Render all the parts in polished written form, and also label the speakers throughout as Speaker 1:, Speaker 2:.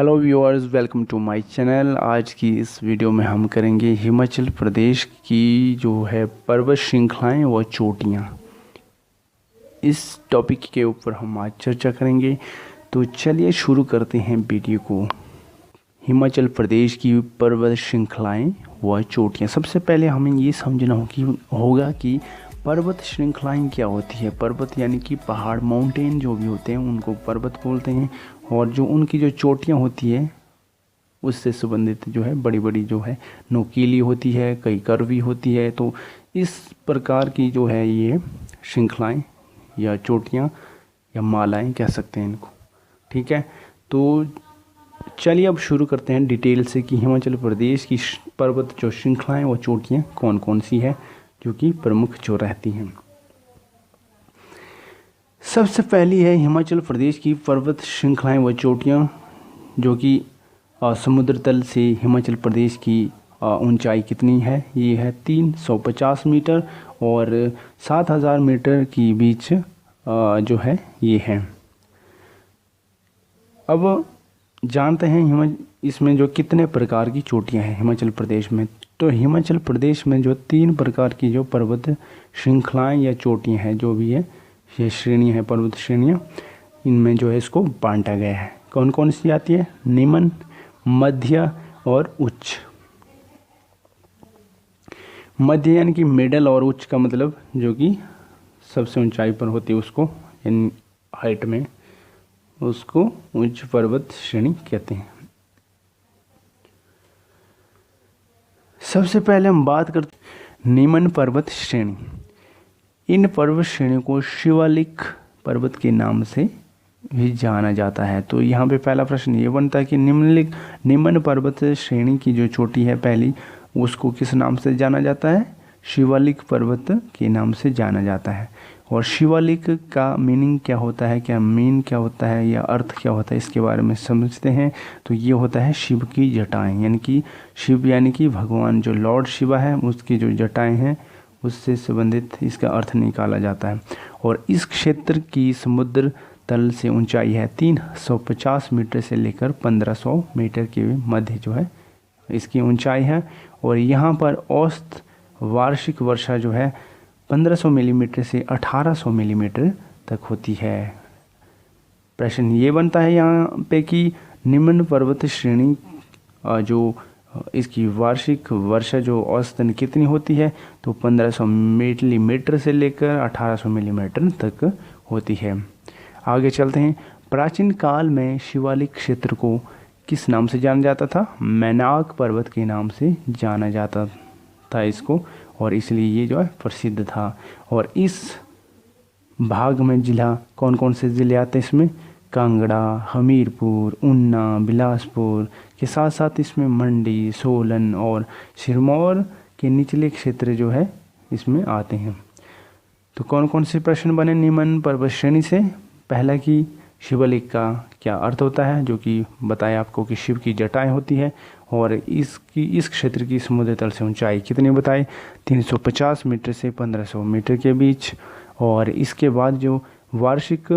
Speaker 1: Hello viewers, welcome to my channel. आज की इस वीडियो में हम करेंगे हिमाचल प्रदेश की जो है पर्वत श्रृंखलाएं व चोटियां। इस टॉपिक के ऊपर हम आज चर्चा करेंगे। तो चलिए शुरू करते हैं वीडियो को। हिमाचल प्रदेश की पर्वत श्रृंखलाएं व चोटियां। सबसे पहले हमें ये समझना होगा कि पर्वत श्रृंखलाएं क्या होती है। पर्वत यानी कि पहाड़, माउंटेन जो भी होते हैं उनको पर्वत बोलते हैं। और जो उनकी जो चोटियां होती है उससे संबंधित जो है बड़ी बड़ी जो है नोकीली होती है, कई कर्वी होती है। तो इस प्रकार की जो है ये श्रृंखलाएं या चोटियां या मालाएं कह सकते हैं इनको। ठीक है, तो चलिए अब शुरू करते हैं डिटेल से कि हिमाचल प्रदेश की पर्वत जो श्रृंखलाएं व चोटियां कौन कौन सी है जो कि प्रमुख जो रहती हैं। सबसे पहली है हिमाचल प्रदेश की पर्वत श्रृंखलाएं व चोटियां जो कि समुद्र तल से हिमाचल प्रदेश की ऊंचाई कितनी है। ये है 350 मीटर और 7000 मीटर की बीच जो है ये है। अब जानते हैं इसमें जो कितने प्रकार की चोटियां हैं हिमाचल प्रदेश में। तो हिमाचल प्रदेश में जो 3 प्रकार की जो पर्वत श्रृंखलाएं या चोटियां हैं, जो भी है ये श्रेणियाँ हैं, पर्वत श्रेणियाँ, इनमें जो है इसको बांटा गया है। कौन कौन सी आती है? निम्न, मध्य और उच्च। मध्य यानी कि मिडल और उच्च का मतलब जो कि सबसे ऊंचाई पर होती है उसको इन हाइट में, उसको उच्च पर्वत श्रेणी कहते हैं। सबसे पहले हम बात करते हैं निम्न पर्वत श्रेणी। इन पर्वत श्रेणी को शिवालिक पर्वत के नाम से भी जाना जाता है। तो यहाँ पे पहला प्रश्न ये बनता है कि निम्न पर्वत श्रेणी की जो चोटी है पहली, उसको किस नाम से जाना जाता है? शिवालिक पर्वत के नाम से जाना जाता है। और शिवालिक का मीनिंग क्या होता है, क्या होता है या अर्थ क्या होता है, इसके बारे में समझते हैं। तो ये होता है शिव की जटाएं, यानी कि शिव यानी कि भगवान जो लॉर्ड शिवा है उसकी जो जटाएं हैं उससे संबंधित इसका अर्थ निकाला जाता है। और इस क्षेत्र की समुद्र तल से ऊंचाई है 350 मीटर से लेकर 1500 मीटर के मध्य जो है इसकी ऊंचाई है। और यहाँ पर औसत वार्षिक वर्षा जो है 1500 मिलीमीटर से 1800 मिलीमीटर तक होती है। प्रश्न ये बनता है यहाँ पे कि निम्न पर्वत श्रेणी जो इसकी वार्षिक वर्षा जो औसतन कितनी होती है, तो 1500 मिलीमीटर से लेकर 1800 मिलीमीटर तक होती है। आगे चलते हैं। प्राचीन काल में शिवालिक क्षेत्र को किस नाम से जाना जाता था? मैनाक पर्वत के नाम से जाना जाता था इसको, और इसलिए ये जो है प्रसिद्ध था। और इस भाग में जिला कौन कौन से ज़िले आते हैं इसमें? कांगड़ा, हमीरपुर, ऊना, बिलासपुर के साथ साथ इसमें मंडी, सोलन और सिरमौर के निचले क्षेत्र जो है इसमें आते हैं। तो कौन कौन से प्रश्न बने निम्न पर्वत श्रेणी से? पहला कि शिवालिक का क्या अर्थ होता है, जो कि बताया आपको कि शिव की जटाएं होती है। और इस क्षेत्र की समुद्र तल से ऊंचाई कितनी बताई? 350 मीटर से 1500 मीटर के बीच। और इसके बाद जो वार्षिक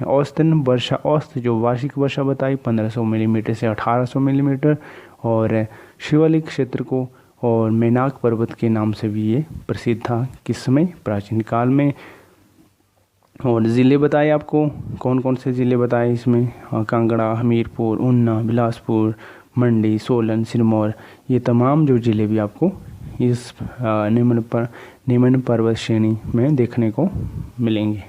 Speaker 1: औसतन वर्षा जो वार्षिक वर्षा बताई 1500 मिलीमीटर से 1800 मिलीमीटर। और शिवालिक क्षेत्र को और मैनाक पर्वत के नाम से भी ये प्रसिद्ध था किस समय? प्राचीन काल में। और ज़िले बताए आपको, कौन कौन से ज़िले बताए इसमें? कांगड़ा, हमीरपुर, ऊना, बिलासपुर, मंडी, सोलन, सिरमौर, ये तमाम जो ज़िले भी आपको इस निम्न पर्वत श्रेणी में देखने को मिलेंगे।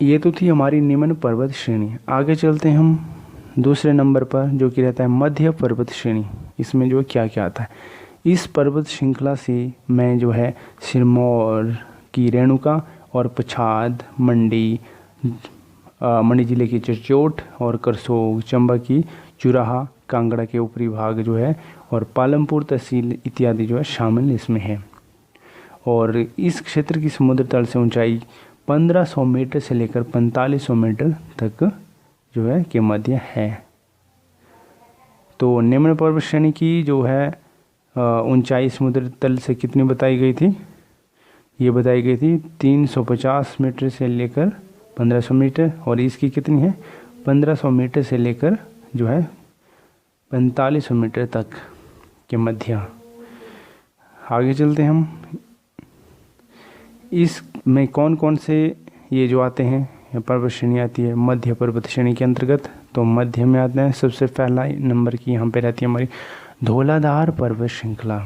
Speaker 1: ये तो थी हमारी निम्न पर्वत श्रेणी। आगे चलते हैं हम दूसरे नंबर पर, जो कि रहता है मध्य पर्वत श्रेणी। इसमें जो क्या क्या आता है? इस पर्वत श्रृंखला से मैं जो है सिरमौर की रेणुका और पछाद, मंडी जिले की चरचोट और करसोग, चंबा की चुराहा, कांगड़ा के ऊपरी भाग जो है और पालमपुर तहसील इत्यादि जो है शामिल इसमें है। और इस क्षेत्र की समुद्र तल से ऊंचाई 1500 मीटर से लेकर 4500 मीटर तक जो है के मध्य है। तो निम्न पर्वत श्रेणी की जो है ऊंचाई समुद्र तल से कितनी बताई गई थी? ये बताई गई थी 350 मीटर से लेकर 1500 मीटर। और इसकी कितनी है? 1500 मीटर से लेकर जो है 4500 मीटर तक के मध्य। आगे चलते हैं हम। इसमें कौन कौन से ये जो आते हैं पर्वत श्रेणी आती है मध्य पर्वत श्रेणी के अंतर्गत, तो मध्य में आते हैं सबसे पहला नंबर की यहाँ पे रहती है हमारी धौलाधार पर्वत श्रृंखला।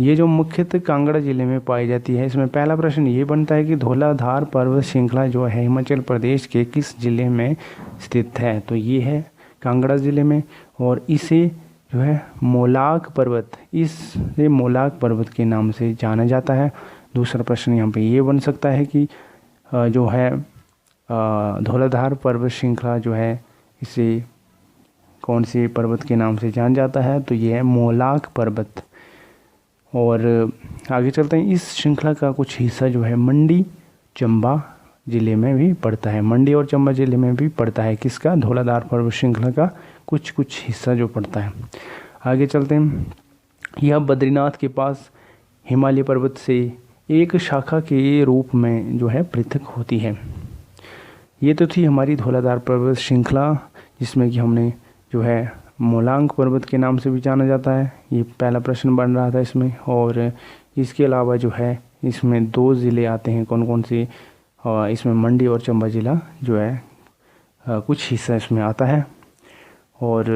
Speaker 1: ये जो मुख्यतः कांगड़ा जिले में पाई जाती है। इसमें पहला प्रश्न ये बनता है कि धौलाधार पर्वत श्रृंखला जो है हिमाचल प्रदेश के किस जिले में स्थित है, तो ये है कांगड़ा जिले में, और इसे जो है मोलाक पर्वत, इसे मोलाक पर्वत के नाम से जाना जाता है। दूसरा प्रश्न यहाँ पे ये बन सकता है कि जो है धौलाधार पर्वत श्रृंखला जो है इसे कौन से पर्वत के नाम से जाना जाता है, तो ये है मोलाक पर्वत। और आगे चलते हैं। इस श्रृंखला का कुछ हिस्सा जो है मंडी चंबा जिले में भी पड़ता है, मंडी और चंबा जिले में भी पड़ता है किसका, धौलाधार पर्वत श्रृंखला का कुछ हिस्सा जो पड़ता है। आगे चलते हैं। यह बद्रीनाथ के पास हिमालय पर्वत से एक शाखा के रूप में जो है पृथक होती है। ये तो थी हमारी धौलाधार पर्वत श्रृंखला, जिसमें कि हमने जो है मोलांग पर्वत के नाम से भी जाना जाता है। ये पहला प्रश्न बन रहा था इसमें। और इसके अलावा जो है इसमें 2 ज़िले आते हैं, कौन कौन से, इसमें मंडी और चंबा जिला जो है कुछ हिस्सा इसमें आता है। और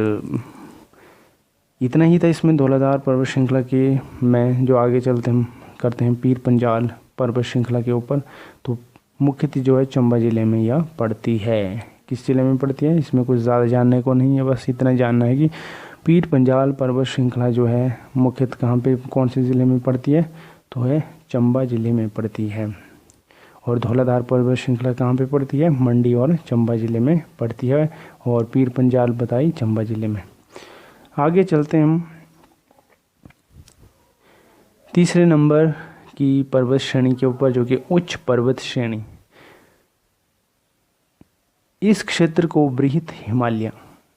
Speaker 1: इतना ही था इसमें धौलाधार पर्वत श्रृंखला के। मैं जो आगे चलते हम करते हैं पीर पंजाल पर्वत श्रृंखला के ऊपर, तो मुख्यतः जो है चंबा जिले में यह पड़ती है। किस जिले में पड़ती है, इसमें कुछ ज़्यादा जानने को नहीं है, बस इतना जानना है कि पीर पंजाल पर्वत श्रृंखला जो है मुख्यतः कहाँ पे कौन से ज़िले में पड़ती है, तो है चंबा जिले में पड़ती है। और धौलाधार पर्वत श्रृंखला कहाँ पे पड़ती है, मंडी और चंबा जिले में पड़ती है। और पीर पंजाल बताई चंबा जिले में। आगे चलते हैं हम तीसरे नंबर की पर्वत श्रेणी के ऊपर, जो कि उच्च पर्वत श्रेणी। इस क्षेत्र को बृहत हिमालय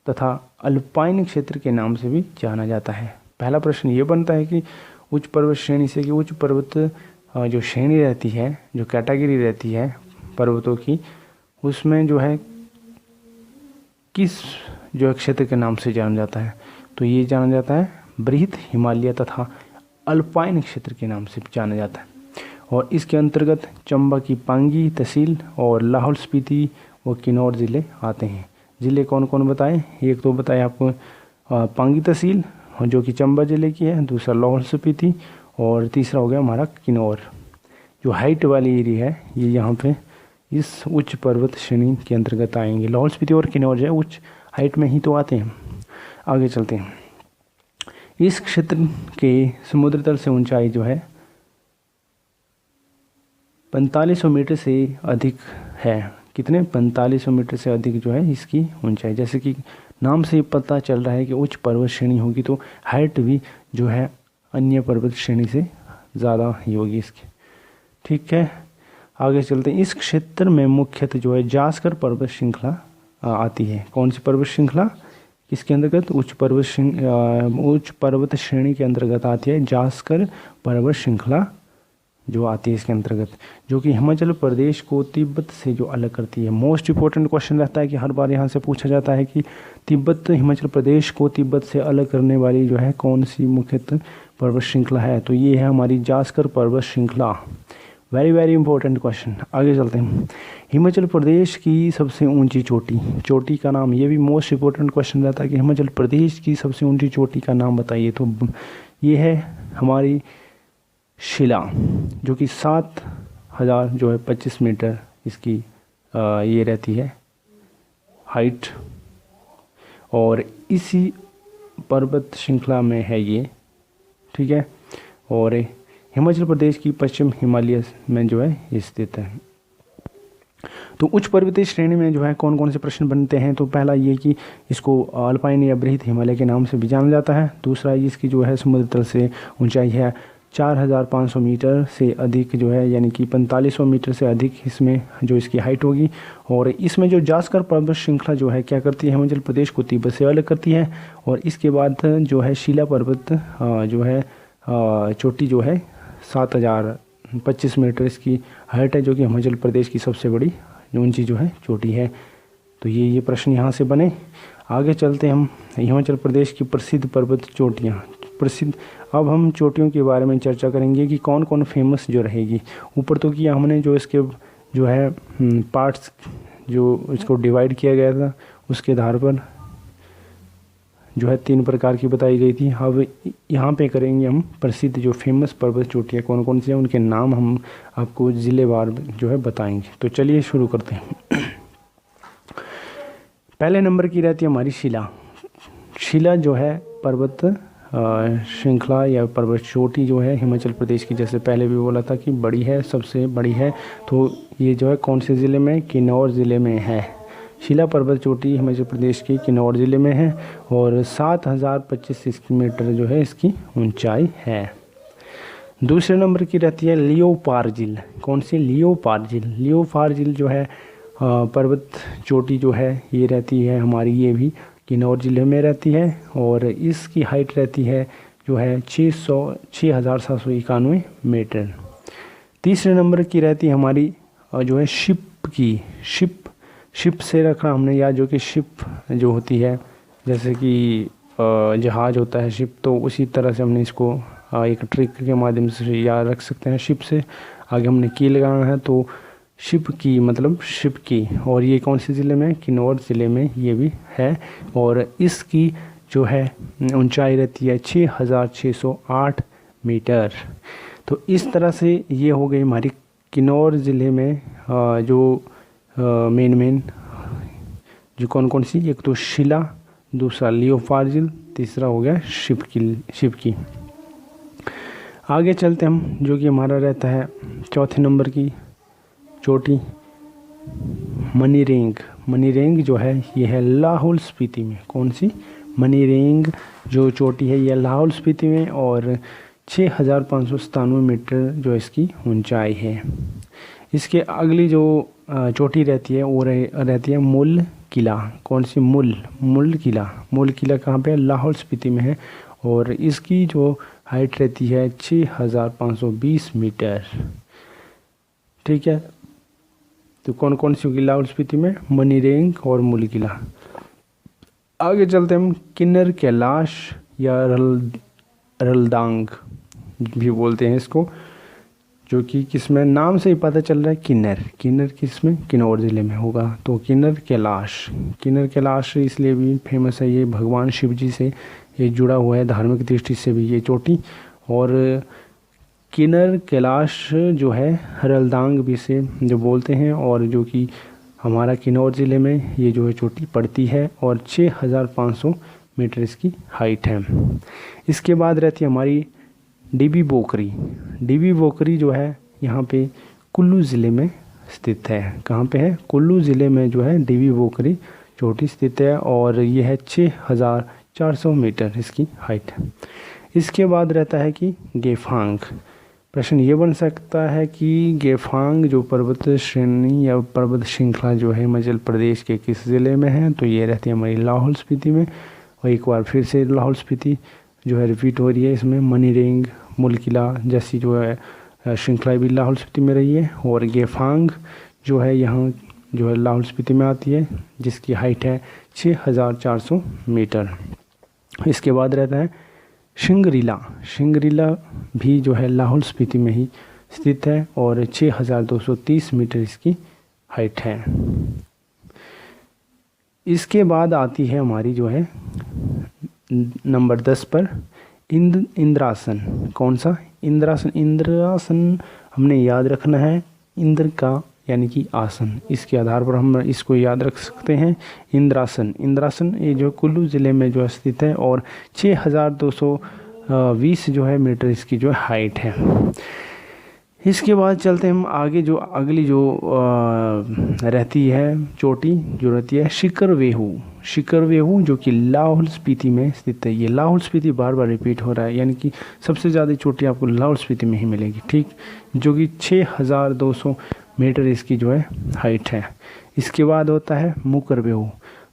Speaker 1: तथा अल्पाइन क्षेत्र के नाम से भी जाना जाता है। पहला प्रश्न ये बनता है कि उच्च पर्वत श्रेणी से कि उच्च पर्वत जो श्रेणी रहती है, जो कैटेगरी रहती है पर्वतों की, उसमें जो है किस जो क्षेत्र के नाम से जाना जाता है, तो ये जाना जाता है बृहत हिमालय तथा अल्पाइन क्षेत्र के नाम से जाना जाता है। और इसके अंतर्गत चंबा की पांगी तहसील और लाहौल स्पीति व किन्नौर ज़िले आते हैं। ज़िले कौन कौन बताएं, एक तो बताए आपको पांगी तहसील जो कि चंबा ज़िले की है, दूसरा लाहौल स्पीति, और तीसरा हो गया हमारा किन्नौर। जो हाइट वाली एरिया है ये यहाँ पे इस उच्च पर्वत श्रेणी के अंतर्गत आएंगे। लाहौल स्पीति और किन्नौर जो है उच्च हाइट में ही तो आते हैं। आगे चलते हैं। इस क्षेत्र के समुद्र तल से ऊंचाई जो है 4500 मीटर से अधिक है। कितने, 4500 मीटर से अधिक जो है इसकी ऊंचाई। जैसे कि नाम से पता चल रहा है कि उच्च पर्वत श्रेणी होगी, तो हाइट भी जो है अन्य पर्वत श्रेणी से ज़्यादा ही होगी इसकी। ठीक है, आगे चलते हैं। इस क्षेत्र में मुख्यतः जो है जास्कर पर्वत श्रृंखला आती है। कौन सी पर्वत श्रृंखला, किसके अंतर्गत, उच्च पर्वत श्रेणी के अंतर्गत आती है जास्कर पर्वत श्रृंखला जो आती है इसके अंतर्गत, जो कि हिमाचल प्रदेश को तिब्बत से जो अलग करती है। मोस्ट इंपॉर्टेंट क्वेश्चन रहता है कि हर बार यहाँ से पूछा जाता है कि हिमाचल प्रदेश को तिब्बत से अलग करने वाली जो है कौन सी मुख्यतः पर्वत श्रृंखला है, तो ये है हमारी जास्कर पर्वत श्रृंखला। Very very important question. आगे चलते हैं। हिमाचल प्रदेश की सबसे ऊंची चोटी का नाम, ये भी मोस्ट इंपॉर्टेंट क्वेश्चन रहता है कि हिमाचल प्रदेश की सबसे ऊंची चोटी का नाम बताइए, तो ये है हमारी शिला, जो कि 7000 जो है 25 मीटर इसकी ये रहती है हाइट। और इसी पर्वत श्रृंखला में है ये, ठीक है। और हिमाचल प्रदेश की पश्चिम हिमालय में जो है ये स्थित है। तो उच्च पर्वतीय श्रेणी में जो है कौन कौन से प्रश्न बनते हैं, तो पहला ये कि इसको अल्पाइन या बृहत हिमालय के नाम से भी जाना जाता है। दूसरा इसकी जो है समुद्र तल से ऊंचाई है 4500 मीटर से अधिक जो है, यानी कि 4500 मीटर से अधिक इसमें जो इसकी हाइट होगी। और इसमें जो जास्कर पर्वत श्रृंखला जो है क्या करती है, हिमाचल प्रदेश को तिब्बत से अलग करती है। और इसके बाद जो है शिला पर्वत जो है चोटी जो है 7025 मीटर इसकी हाइट है, जो कि हिमाचल प्रदेश की सबसे बड़ी ऊंची जो है चोटी है। तो ये प्रश्न यहाँ से बने। आगे चलते हम हिमाचल प्रदेश की प्रसिद्ध पर्वत चोटियाँ। प्रसिद्ध, अब हम चोटियों के बारे में चर्चा करेंगे कि कौन कौन फेमस जो रहेगी। ऊपर तो किया हमने, जो इसके जो है पार्ट्स जो इसको डिवाइड किया गया था उसके आधार पर जो है 3 प्रकार की बताई गई थी। अब यहाँ पे करेंगे हम प्रसिद्ध जो फेमस पर्वत चोटियाँ कौन कौन सी हैं, उनके नाम हम आपको ज़िलेवार जो है बताएंगे। तो चलिए शुरू करते हैं। पहले नंबर की रहती है हमारी शिला। शिला जो है पर्वत श्रृंखला या पर्वत चोटी जो है हिमाचल प्रदेश की, जैसे पहले भी बोला था कि बड़ी है, सबसे बड़ी है। तो ये जो है कौन से ज़िले में, किन्नौर ज़िले में है। शिला पर्वत चोटी हिमाचल प्रदेश के किन्नौर ज़िले में है और 7025 मीटर जो है इसकी ऊंचाई है। दूसरे नंबर की रहती है लियोपार झील। कौन सी? लियोपार झील। लियोपार झील जो है पर्वत चोटी जो है ये रहती है हमारी, ये भी किन्नौर ज़िले में रहती है और इसकी हाइट रहती है जो है 6791 मीटर। तीसरे नंबर की रहती है हमारी जो है शिप की। शिप से रखा हमने याद, जो कि शिप जो होती है जैसे कि जहाज़ होता है शिप, तो उसी तरह से हमने इसको एक ट्रिक के माध्यम से याद रख सकते हैं। शिप से आगे हमने की लगाना है, तो शिप की मतलब शिप की। और ये कौन से ज़िले में? किन्नौर ज़िले में ये भी है और इसकी जो है ऊंचाई रहती है 6608 मीटर। तो इस तरह से ये हो गई हमारी किन्नौर ज़िले में जो मेन जो कौन कौन सी, एक तो शिला, दूसरा लियोपार झील, तीसरा हो गया शिप की। आगे चलते हम, जो कि हमारा रहता है चौथे नंबर की चोटी मनीरेंग। मनीरेंग जो है ये है लाहौल स्पीति में। कौन सी? मनीरेंग जो चोटी है ये लाहौल स्पीति में और 6597 मीटर जो इसकी ऊंचाई है। इसके अगली जो चोटी रहती है वो रहती है मुल किला। कौन सी? मुल किला कहाँ पे है? लाहौल स्पीति में है और इसकी जो हाइट रहती है 6520 मीटर। ठीक है, तो कौन कौन सी होगी लाहौल स्पीति में? मनीरेंग और मुल किला। आगे चलते हम किन्नर कैलाश या रलदांग भी बोलते हैं इसको, जो कि किसमें, नाम से ही पता चल रहा है किन्नर किसमें? किन्नौर ज़िले में होगा। तो किन्नर कैलाश इसलिए भी फेमस है, ये भगवान शिव जी से ये जुड़ा हुआ है धार्मिक दृष्टि से भी ये चोटी। और किन्नर कैलाश जो है रलदांग भी से जो बोलते हैं और जो कि हमारा किन्नौर ज़िले में ये जो है चोटी पड़ती है और 6500 मीटर इसकी हाइट है। इसके बाद रहती है हमारी डीबी बोकरी जो है यहाँ पे कुल्लू ज़िले में स्थित है। कहाँ पे है? कुल्लू ज़िले में जो है डीबी बोकरी चोटी स्थित है और ये है 6400 मीटर इसकी हाइट है। इसके बाद रहता है कि गेफांग। प्रश्न ये बन सकता है कि गेफांग जो पर्वत श्रेणी या पर्वत श्रृंखला जो है हिमाचल प्रदेश के किस ज़िले में है? तो ये रहती है हमारी लाहौल स्पीति में। और एक बार फिर से लाहौल स्पीति जो है रिपीट हो रही है इसमें। मनीरेंग, मुल किला जैसी जो है श्रृंखला भी लाहौल स्पीति में रही है और गेफांग जो है यहाँ जो है लाहौल स्पीति में आती है, जिसकी हाइट है 6400 मीटर। इसके बाद रहता है शिंगरीला भी जो है लाहौल स्पीति में ही स्थित है और 6230 मीटर इसकी हाइट है। इसके बाद आती है हमारी जो है नंबर 10 पर इंद्रासन। कौन सा? इंद्रासन हमने याद रखना है, इंद्र का यानी कि आसन, इसके आधार पर हम इसको याद रख सकते हैं। इंद्रासन ये जो कुल्लू ज़िले में जो स्थित है और 6220 जो है मीटर इसकी जो हाइट है। इसके बाद चलते हम आगे, जो अगली जो रहती है चोटी जो रहती है शिखरवेहू जो कि लाहौल स्पीति में स्थित है। ये लाहौल स्पीति बार बार रिपीट हो रहा है, यानी कि सबसे ज़्यादा चोटी आपको लाहौल स्पीति में ही मिलेगी। ठीक, जो कि 6200 मीटर इसकी जो है हाइट है। इसके बाद होता है मुकरवेहू।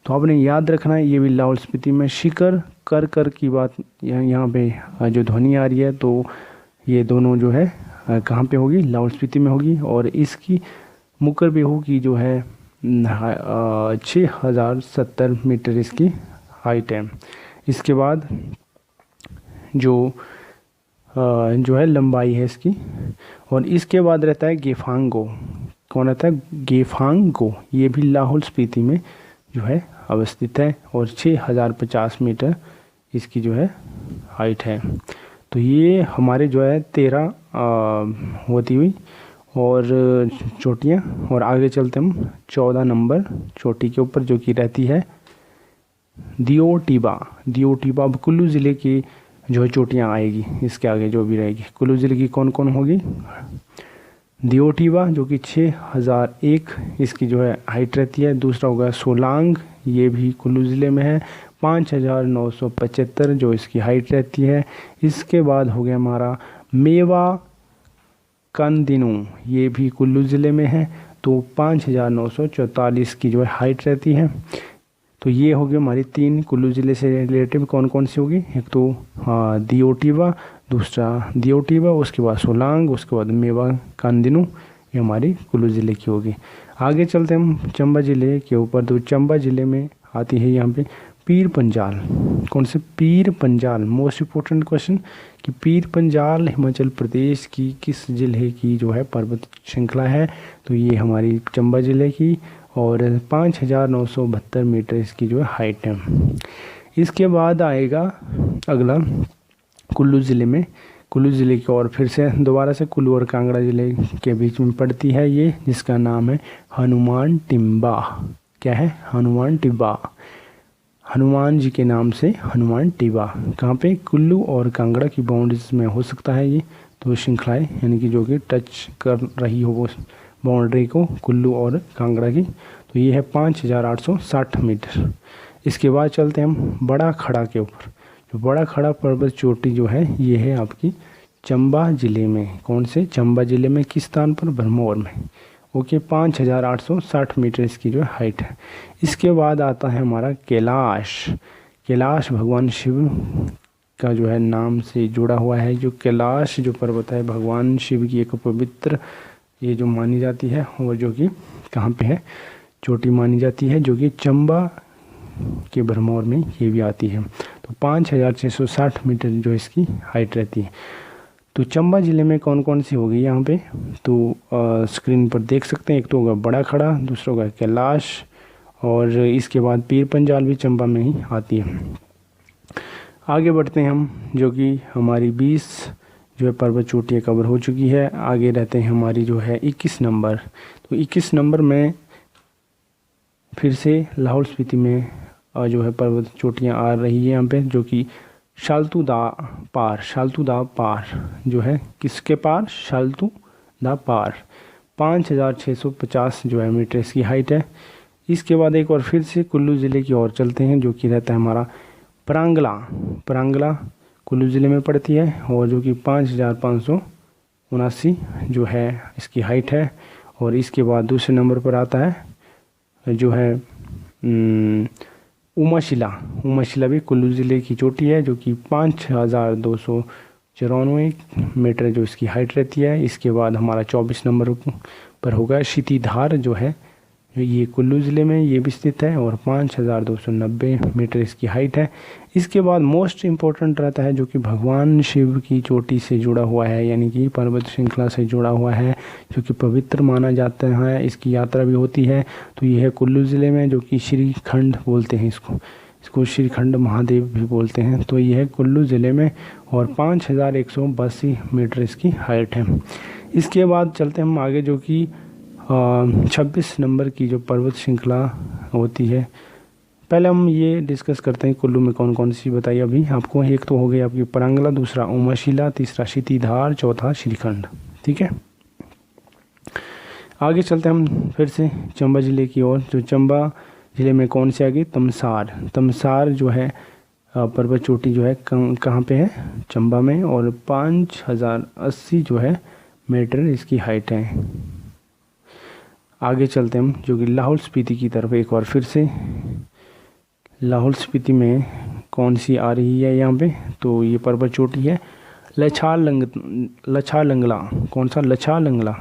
Speaker 1: तो आपने याद रखना है ये भी लाहौल स्पीति में। शिखर कर की बात यहाँ पे जो ध्वनि आ रही है, तो ये दोनों जो है कहाँ पे होगी? लाहौल स्पीति में होगी। और इसकी मुकरवेहू की जो है 6070 मीटर इसकी हाइट है। इसके बाद जो है लंबाई है इसकी। और इसके बाद रहता है गेफांगो। कौन रहता है? गेफांगो। ये भी लाहौल स्पीति में जो है अवस्थित है और 6050 मीटर इसकी जो है हाइट है। तो ये हमारे जो है 13 होती हुई और चोटियाँ। और आगे चलते हम 14 नंबर चोटी के ऊपर, जो कि रहती है दियो टिबा। दियो टिबा अब कुल्लू ज़िले की जो है चोटियाँ आएगी, इसके आगे जो भी रहेगी। कुल्लू ज़िले की कौन कौन होगी? दियो टिबा जो कि 6001 इसकी जो है हाइट रहती है। दूसरा होगा सोलांग, ये भी कुल्लू ज़िले में है, 5975 जो इसकी हाइट रहती है। इसके बाद हो गया हमारा मेवा कंदिनू, ये भी कुल्लू ज़िले में है, तो 5944 की जो है हाइट रहती है। तो ये हो गई हमारी 3 कुल्लू ज़िले से रिलेटिव कौन कौन सी होगी। एक तो दियो टिबा, दूसरा दियो टिबा, उसके बाद सोलांग, उसके बाद मेवा कंदिनू, ये हमारी कुल्लू ज़िले की होगी। आगे चलते हम चंबा ज़िले के ऊपर। तो चंबा ज़िले में आती है यहाँ पे पीर पंजाल। कौन से? Pir Panjal. Most important question कि पीर पंजाल हिमाचल प्रदेश की किस ज़िले की जो है पर्वत श्रृंखला है? तो ये हमारी चंबा ज़िले की और 5972 मीटर इसकी जो है हाइट है। इसके बाद आएगा अगला कुल्लू ज़िले में। कुल्लू ज़िले की और फिर से दोबारा से कुल्लू और कांगड़ा ज़िले के बीच में पड़ती है ये, जिसका नाम है हनुमान टिब्बा। क्या है? हनुमान टिब्बा। हनुमान जी के नाम से हनुमान टिब्बा। कहाँ पे? कुल्लू और कांगड़ा की बाउंड्रीज में हो सकता है ये तो श्रृंखलाएँ, यानी कि जो कि टच कर रही हो वो बाउंड्री को कुल्लू और कांगड़ा की। तो ये है 5860 मीटर। इसके बाद चलते हैं हम बड़ा खड़ा के ऊपर। जो बड़ा खड़ा पर्वत चोटी जो है ये है आपकी चंबा ज़िले में। कौन से? चंबा ज़िले में। किस स्थान पर? भरमौर में। ओके, 5860 मीटर इसकी जो है हाइट है। इसके बाद आता है हमारा कैलाश। कैलाश भगवान शिव का जो है नाम से जुड़ा हुआ है। जो कैलाश जो पर्वत है भगवान शिव की एक पवित्र ये जो मानी जाती है, और जो कि कहाँ पे है? चोटी मानी जाती है, जो कि चंबा के भरमौर में ये भी आती है। तो 5660 मीटर जो इसकी हाइट रहती है। तो चंबा ज़िले में कौन कौन सी होगी यहाँ पे? तो स्क्रीन पर देख सकते हैं। एक तो होगा बड़ा खड़ा, दूसरा होगा कैलाश, और इसके बाद पीर पंजाल भी चंबा में ही आती है। आगे बढ़ते हैं हम, जो कि हमारी 20 जो है पर्वत चोटियाँ कवर हो चुकी है। आगे रहते हैं हमारी जो है 21 नंबर। तो 21 नंबर में फिर से लाहौल स्पीति में जो है पर्वत चोटियाँ आ रही है यहाँ पे, जो कि शाल्तू दा पार जो है किसके पार? शाल्तू दा पार। 5650 जो है मीटर इसकी हाइट है। इसके बाद एक और फिर से कुल्लू ज़िले की ओर चलते हैं, जो कि रहता है हमारा परांगला कुल्लू ज़िले में पड़ती है, और जो कि 5579 जो है इसकी हाइट है। और इसके बाद दूसरे नंबर पर आता है जो है उमाशिला भी कुल्लू ज़िले की चोटी है, जो कि 5294 मीटर जो इसकी हाइट रहती है। इसके बाद हमारा 24 नंबर पर होगा क्षितिधार, जो है ये कुल्लू ज़िले में ये भी स्थित है, और 5290 मीटर इसकी हाइट है। इसके बाद मोस्ट इम्पोर्टेंट रहता है, जो कि भगवान शिव की चोटी से जुड़ा हुआ है, यानी कि पर्वत श्रृंखला से जुड़ा हुआ है, जो कि पवित्र माना जाता है। इसकी यात्रा भी होती है। तो ये है कुल्लू ज़िले में, जो कि श्रीखंड बोलते हैं इसको श्रीखंड महादेव भी बोलते हैं। तो ये है कुल्लू ज़िले में, और 5182 मीटर इसकी हाइट है। इसके बाद चलते हम आगे, जो कि 26 नंबर की जो पर्वत श्रृंखला होती है। पहले हम ये डिस्कस करते हैं कुल्लू में कौन कौन सी बताइए अभी आपको। एक तो हो गई आपकी परांगला, दूसरा उमाशिला, तीसरा क्षितिधार, चौथा श्रीखंड। ठीक है, आगे चलते हैं हम फिर से चंबा ज़िले की ओर। जो चंबा ज़िले में कौन सी आ गई? तमसार जो है पर्वत चोटी जो है कहाँ पे है? चंबा में, और 5080 जो है मीटर इसकी हाइट है। आगे चलते हैं हम, जो कि लाहौल स्पीति की तरफ एक और फिर से। लाहौल स्पीति में कौन सी आ रही है यहाँ पे? तो ये पर्वत चोटी है लछालंगला। कौन सा? लछालंगला।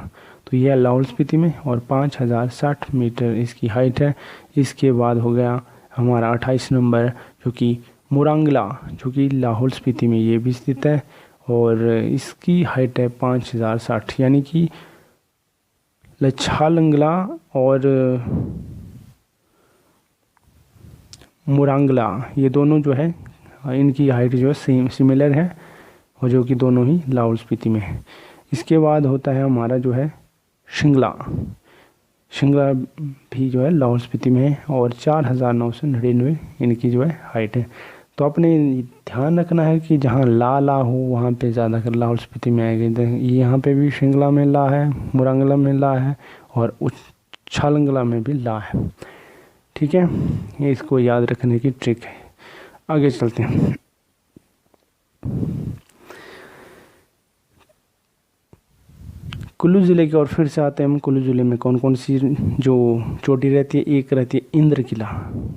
Speaker 1: तो यह लाहौल स्पीति में, और 5060 मीटर इसकी हाइट है। इसके बाद हो गया हमारा 28 नंबर जो कि मोरंगला, जो कि लाहौल स्पीति में ये भी स्थित है, और इसकी हाइट है 5060, यानी कि लछालंगला और मोरंगला ये दोनों जो है इनकी हाइट जो है सिमिलर है, और जो कि दोनों ही लाहौल स्पीति में है। इसके बाद होता है हमारा जो है शिंगला। शिंगला भी जो है लाहौल स्पीति में है, और 4999 इनकी जो है हाइट है। तो आपने ध्यान रखना है कि जहाँ ला हो वहाँ पे ज़्यादा कर लाहौल स्पीति में आएगी। यहाँ पे भी शिंगला में ला है, मोरंगला में ला है, और छालंगला में भी ला है। ठीक है, ये इसको याद रखने की ट्रिक है। आगे चलते हैं। कुल्लू ज़िले की ओर फिर से आते हैं हम। कुल्लू ज़िले में कौन कौन सी जो चोटी रहती है? एक रहती है इंद्र किला।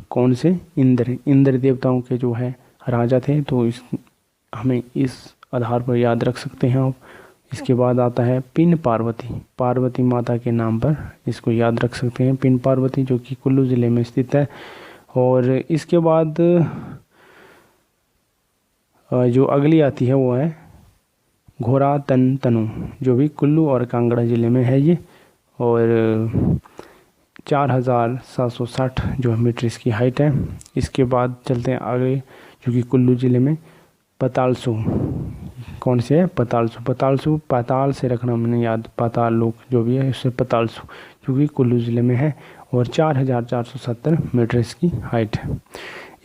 Speaker 1: कौन से? इंद्र देवताओं के जो है राजा थे, तो हमें इस आधार पर याद रख सकते हैं आप। इसके बाद आता है पिन पार्वती, पार्वती माता के नाम पर इसको याद रख सकते हैं, पिन पार्वती, जो कि कुल्लू ज़िले में स्थित है। और इसके बाद जो अगली आती है वो है घोड़ा तनु, जो भी कुल्लू और कांगड़ा ज़िले में है ये, और 4760 जो मीटर इसकी हाइट है। इसके बाद चलते हैं आगे, जो कि कुल्लू ज़िले में पतालसू। कौन से है? पतालसू। पतालसू पाताल से रखना मैंने याद, पाताल लोक जो भी है उससे पतालसू, जो कि कुल्लू ज़िले में है, और 4470 मीटर इसकी हाइट है।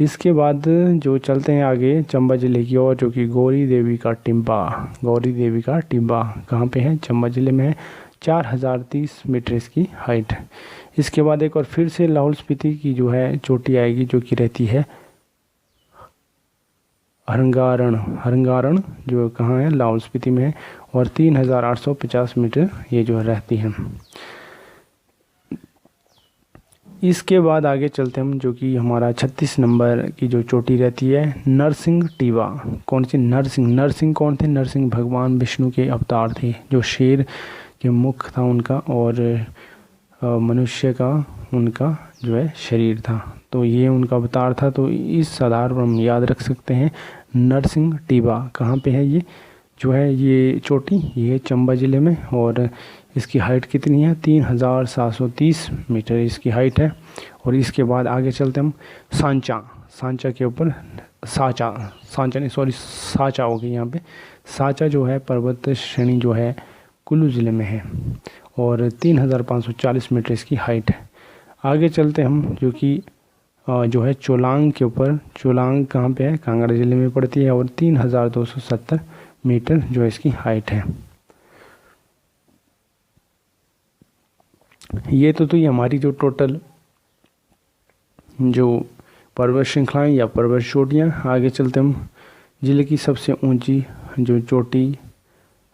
Speaker 1: इसके बाद जो चलते हैं आगे चंबा ज़िले की ओर, जो कि गौरी देवी का टिब्बा। गौरी देवी का टिब्बा कहाँ पे है? चंबा ज़िले में है, 4030 मीटर इसकी हाइट है। इसके बाद एक और फिर से लाहौल स्पीति की जो है चोटी आएगी, जो कि रहती है हरंगारण, जो कहाँ है? लाहौल स्पीति में है, और 3850 मीटर ये जो रहती है। इसके बाद आगे चलते हम, जो कि हमारा 36 नंबर की जो चोटी रहती है नरसिंह टीबा। कौन सी? नरसिंह कौन थे? नरसिंह भगवान विष्णु के अवतार थे, जो शेर के मुख था उनका, और मनुष्य का उनका जो है शरीर था, तो ये उनका अवतार था। तो इस आधार पर हम याद रख सकते हैं नरसिंह टीबा। कहाँ पे है ये जो है ये चोटी? ये चंबा ज़िले में, और इसकी हाइट कितनी है? 3730 मीटर इसकी हाइट है। और इसके बाद आगे चलते हम सांचा के ऊपर, साचा हो गई यहाँ पे। साचा जो है पर्वत श्रेणी जो है कुल्लू ज़िले में है, और 3540 मीटर इसकी हाइट है। आगे चलते हम, जो कि जो है चोलांग के ऊपर। चोलांग कहाँ पे है? कांगड़ा ज़िले में पड़ती है, और 3270 मीटर जो इसकी हाइट है। ये तो ये हमारी जो टोटल जो पर्वत श्रृंखलाएं या पर्वत चोटियाँ। आगे चलते हम, ज़िले की सबसे ऊंची जो चोटी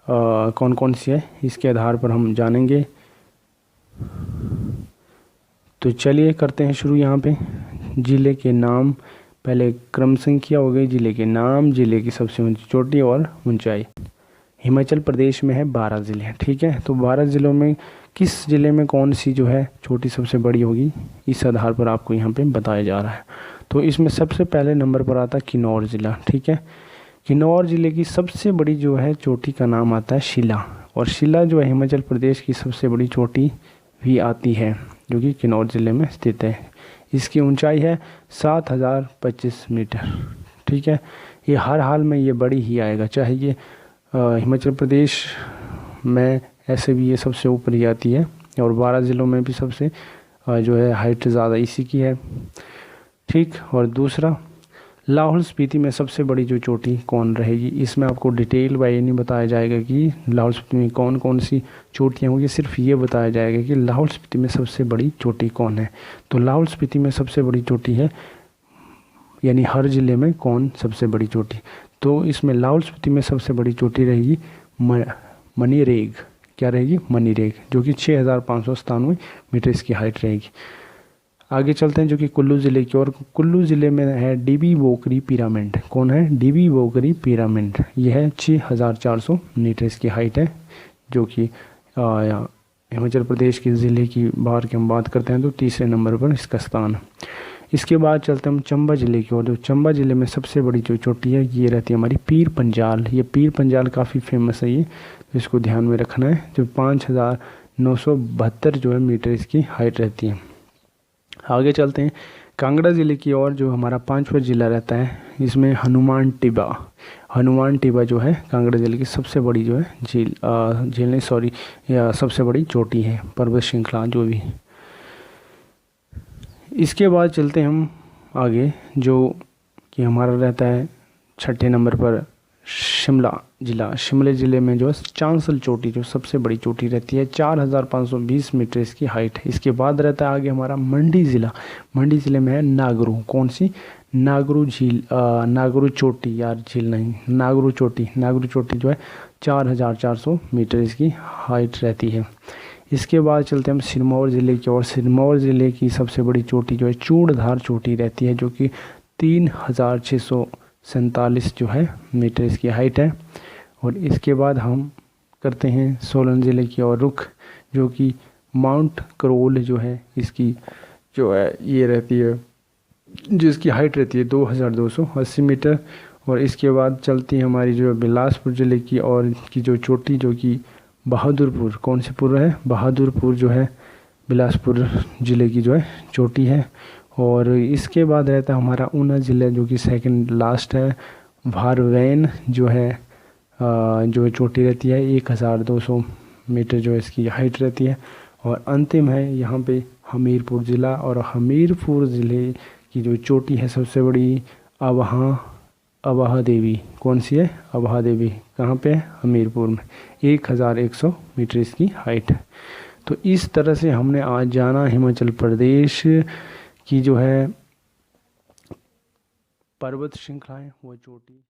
Speaker 1: कौन कौन सी है इसके आधार पर हम जानेंगे। तो चलिए करते हैं शुरू। यहाँ पे ज़िले के नाम, पहले क्रम संख्या हो गई, ज़िले के नाम, ज़िले की सबसे ऊंची चोटी और ऊंचाई। हिमाचल प्रदेश में है 12 ज़िले, ठीक है। तो 12 ज़िलों में किस ज़िले में कौन सी जो है चोटी सबसे बड़ी होगी, इस आधार पर आपको यहाँ पे बताया जा रहा है। तो इसमें सबसे पहले नंबर पर आता है किन्नौर ज़िला, ठीक है। किन्नौर ज़िले की सबसे बड़ी जो है चोटी का नाम आता है शिला, और शिला जो है हिमाचल प्रदेश की सबसे बड़ी चोटी भी आती है, जो कि किन्नौर ज़िले में स्थित है। इसकी ऊंचाई है 7025 मीटर, ठीक है। ये हर हाल में ये बड़ी ही आएगा, चाहे ये हिमाचल प्रदेश में ऐसे भी ये सबसे ऊपर ही आती है, और 12 ज़िलों में भी सबसे जो है हाइट ज़्यादा इसी की है, ठीक। और दूसरा, लाहौल स्पीति में सबसे बड़ी जो चोटी कौन रहेगी, इसमें आपको डिटेल वाइज नहीं बताया जाएगा कि लाहौल स्पीति में कौन कौन सी चोटियाँ होंगी, सिर्फ ये बताया जाएगा कि लाहौल स्पीति में सबसे बड़ी चोटी कौन है। तो लाहौल स्पीति में सबसे बड़ी चोटी है, यानी हर ज़िले में कौन सबसे बड़ी चोटी, तो इसमें लाहौल स्पीति में सबसे बड़ी चोटी रहेगी मनीरेग। क्या रहेगी? मनीरेग, जो कि 6597 मीटर इसकी हाइट रहेगी। आगे चलते हैं, जो कि कुल्लू ज़िले की ओर। कुल्लू ज़िले में है डीबी वोकरी पिरामिड। कौन है? डीबी वोकरी पिरामिड। यह है 6400 मीटर इसकी हाइट है, जो कि हिमाचल प्रदेश के ज़िले की बाहर की हम बात करते हैं तो तीसरे नंबर पर इसका स्थान है। इसके बाद चलते हैं हम चंबा ज़िले की ओर। तो चंबा ज़िले में सबसे बड़ी जो चोटी है ये रहती है हमारी पीर पंजाल। ये पीर पंजाल काफ़ी फेमस है, ये तो इसको ध्यान में रखना है। जो 5,972 जो है मीटर इसकी हाइट रहती है। आगे चलते हैं कांगड़ा ज़िले की ओर। जो हमारा 5वां ज़िला रहता है इसमें हनुमान टिब्बा जो है कांगड़ा ज़िले की सबसे बड़ी जो है सबसे बड़ी चोटी है, पर्वत श्रृंखला जो भी। इसके बाद चलते हैं हम आगे, जो कि हमारा रहता है 6ठे नंबर पर शिमला ज़िले में जो है चांसल चोटी जो सबसे बड़ी चोटी रहती है, 4,520 मीटर इसकी हाइट है। इसके बाद रहता है आगे हमारा मंडी ज़िले में है नागरू। कौन सी? नागरू चोटी जो है 4,400 मीटर इसकी हाइट रहती है। इसके बाद चलते हैं हम सिरमौर ज़िले की ओर। सिरमौर ज़िले की सबसे बड़ी चोटी जो है चूड़धार चोटी रहती है, जो कि 3,647 जो है मीटर इसकी हाइट है। और इसके बाद हम करते हैं सोलन ज़िले की ओर रुख, जो कि माउंट करोल जो है इसकी जो है ये रहती है, जिसकी हाइट रहती है 2,280 मीटर। और इसके बाद चलती है हमारी जो बिलासपुर ज़िले की और की जो चोटी, जो कि बहादुरपुर, कौन सी पुर है? बहादुरपुर जो है बिलासपुर ज़िले की जो है चोटी है। और इसके बाद रहता है हमारा ऊना ज़िला, जो कि सेकंड लास्ट है। भारवेन जो है जो चोटी रहती है 1,200 मीटर जो इसकी हाइट रहती है। और अंतिम है यहाँ पे हमीरपुर ज़िला, और हमीरपुर ज़िले की जो चोटी है सबसे बड़ी अवाहा देवी। कौन सी है? अवाहा देवी। कहाँ पे है? हमीरपुर में। 1,100 मीटर इसकी हाइट है। तो इस तरह से हमने आज जाना हिमाचल प्रदेश की जो है पर्वत श्रृंखलाएं, वो चोटी।